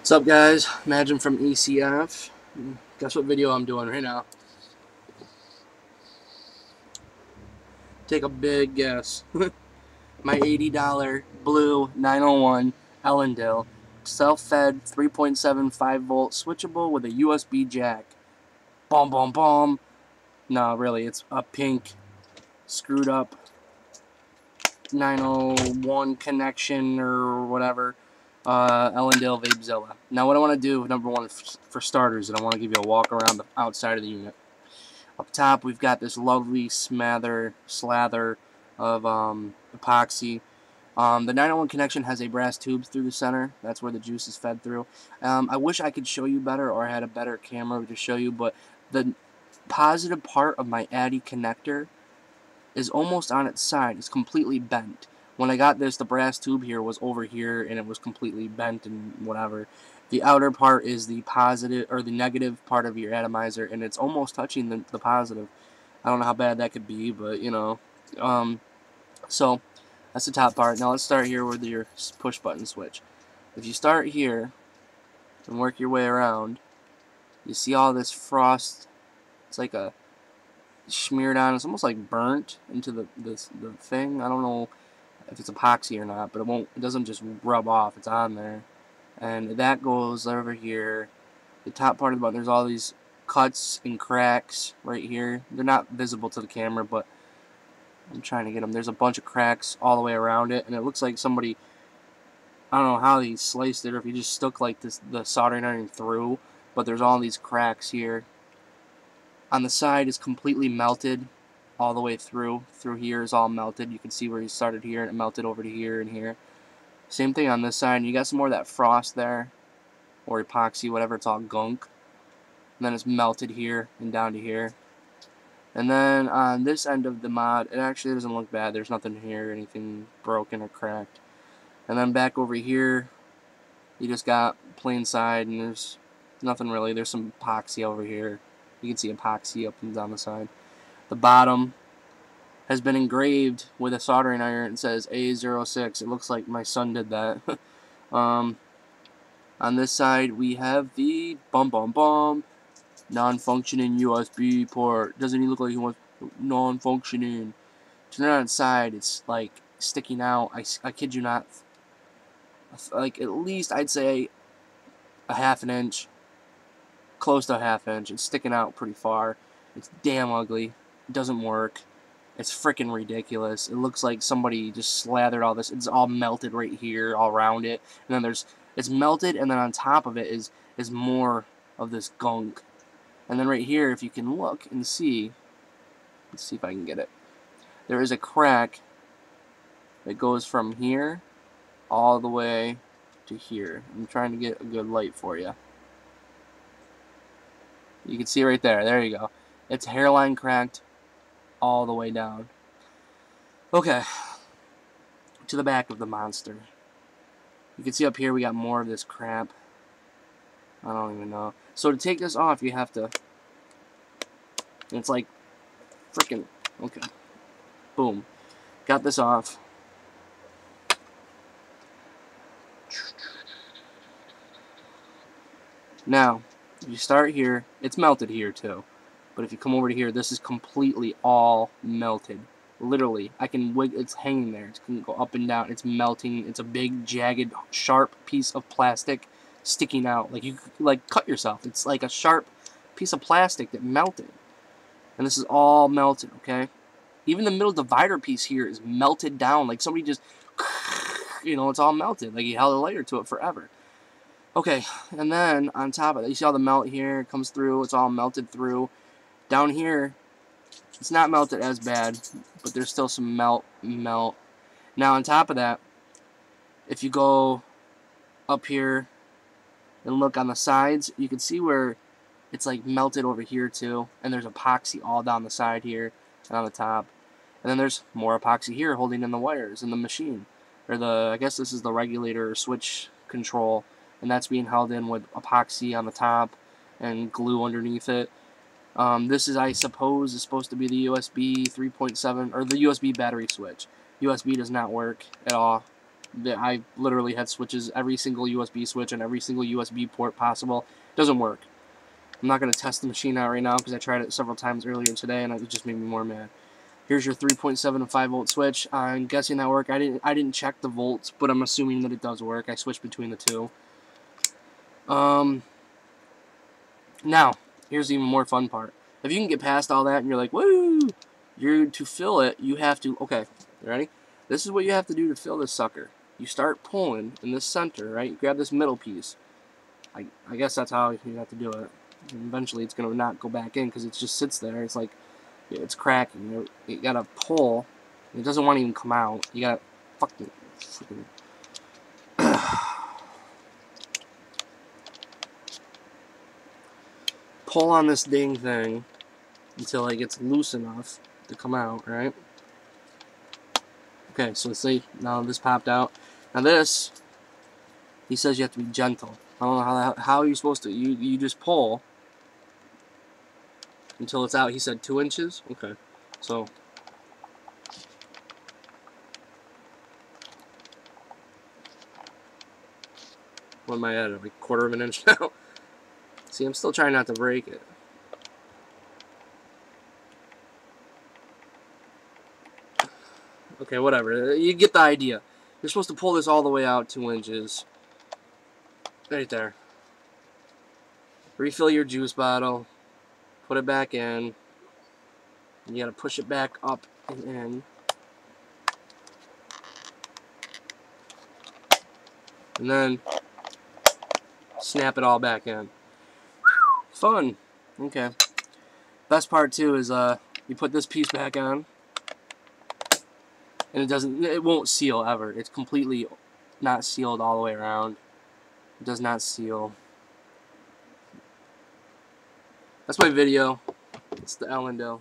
What's up, guys? Amajnn from ECF. Guess what video I'm doing right now? Take a big guess. My $80 blue 901 Ellendale, self-fed 3.75 volt switchable with a USB jack. Boom, boom, boom. No, really, it's a pink, screwed up 901 connection or whatever. Ellendale Vapezilla. Now what I want to do, number one, for starters, is I want to give you a walk around the outside of the unit. Up top, we've got this lovely slather of epoxy. The 901 connection has a brass tube through the center. That's where the juice is fed through. I wish I could show you better, or I had a better camera to show you, but the positive part of my Addy connector is almost on its side. It's completely bent. When I got this, the brass tube here was over here, and it was completely bent and whatever. The outer part is the positive, or the negative part of your atomizer, and it's almost touching the positive. I don't know how bad that could be, but, you know. So, that's the top part. Now let's start here with your push button switch. If you start here and work your way around, you see all this frost. It's like a smeared on. It's almost like burnt into the thing. I don't know if it's epoxy or not, but it doesn't just rub off. It's on there, and that goes over here. The top part of the button, there's all these cuts and cracks right here. They're not visible to the camera, but I'm trying to get them. There's a bunch of cracks all the way around it, and it looks like somebody, I don't know how he sliced it, or if he just stuck like the soldering iron through, but there's all these cracks here. On the side is completely melted all the way through. Through here is all melted. You can see where he started here and it melted over to here and here. Same thing on this side. You got some more of that frost there, or epoxy, whatever. It's all gunk. And then it's melted here and down to here. And then on this end of the mod, it actually doesn't look bad. There's nothing here, anything broken or cracked. And then back over here, you just got plain side, and there's nothing really. There's some epoxy over here. You can see epoxy up and down the side. The bottom has been engraved with a soldering iron. It says A06. It looks like my son did that. On this side, we have the non-functioning USB port. Doesn't he look like he wants non-functioning? Turn it on its side. It's like sticking out. I kid you not. Like at least I'd say a half an inch. Close to a half inch. It's sticking out pretty far. It's damn ugly. It doesn't work. It's freaking ridiculous. It looks like somebody just slathered all this. It's all melted right here, all around it. And then it's melted, and then on top of it is more of this gunk. And then right here, if you can look and see, let's see if I can get it. There is a crack that goes from here all the way to here. I'm trying to get a good light for you. You can see right there. There you go. It's hairline cracked all the way down. Okay. To the back of the monster. You can see up here we got more of this crap. I don't even know. So to take this off, you have to... It's like... Frickin'... Okay. Boom. Got this off. Now... If you start here, it's melted here too. But if you come over to here, this is completely all melted. Literally, I can wiggle. It's hanging there. It can go up and down. It's melting. It's a big, jagged, sharp piece of plastic sticking out. Like you could, cut yourself. It's like a sharp piece of plastic that melted. And this is all melted. Okay. Even the middle divider piece here is melted down. Like somebody just, it's all melted. Like you held a lighter to it forever. Okay, and then on top of it, you see all the melt here, it comes through, it's all melted through. Down here, it's not melted as bad, but there's still some melt. Now on top of that, if you go up here and look on the sides, you can see where it's like melted over here too, and there's epoxy all down the side here and on the top. And then there's more epoxy here holding in the wires in the machine. Or I guess this is the regulator or switch control. And that's being held in with epoxy on the top and glue underneath it. This is, I suppose, is supposed to be the USB 3.7 or the USB battery switch. USB does not work at all. I literally had switches, every single USB switch and every single USB port possible. Doesn't work. I'm not going to test the machine out right now because I tried it several times earlier today and it just made me more mad. Here's your 3.7 and 5 volt switch. I'm guessing that worked. I didn't check the volts, but I'm assuming that it does work. I switched between the two. Now, here's the even more fun part. If you can get past all that and you're like, woo, to fill it, you have to, okay, you ready? This is what you have to do to fill this sucker. You start pulling in this center, right? You grab this middle piece. I guess that's how you have to do it. And eventually it's going to not go back in because it just sits there. It's like, it's cracking. You gotta pull. It doesn't want to even come out. You gotta fucking pull on this dang thing until it gets loose enough to come out, right? Okay, so let's see. Now this popped out. Now this, he says you have to be gentle. I don't know how you're supposed to. You just pull until it's out. He said 2 inches. Okay, so. What am I at? Like a quarter of an inch now? See, I'm still trying not to break it. Okay, whatever. You get the idea. You're supposed to pull this all the way out 2 inches. Right there. Refill your juice bottle. Put it back in. And you gotta push it back up and in. And then snap it all back in. Fun. Okay. Best part too is you put this piece back on, and it won't seal ever. It's completely not sealed all the way around. It does not seal. That's my video. It's the Ellendale.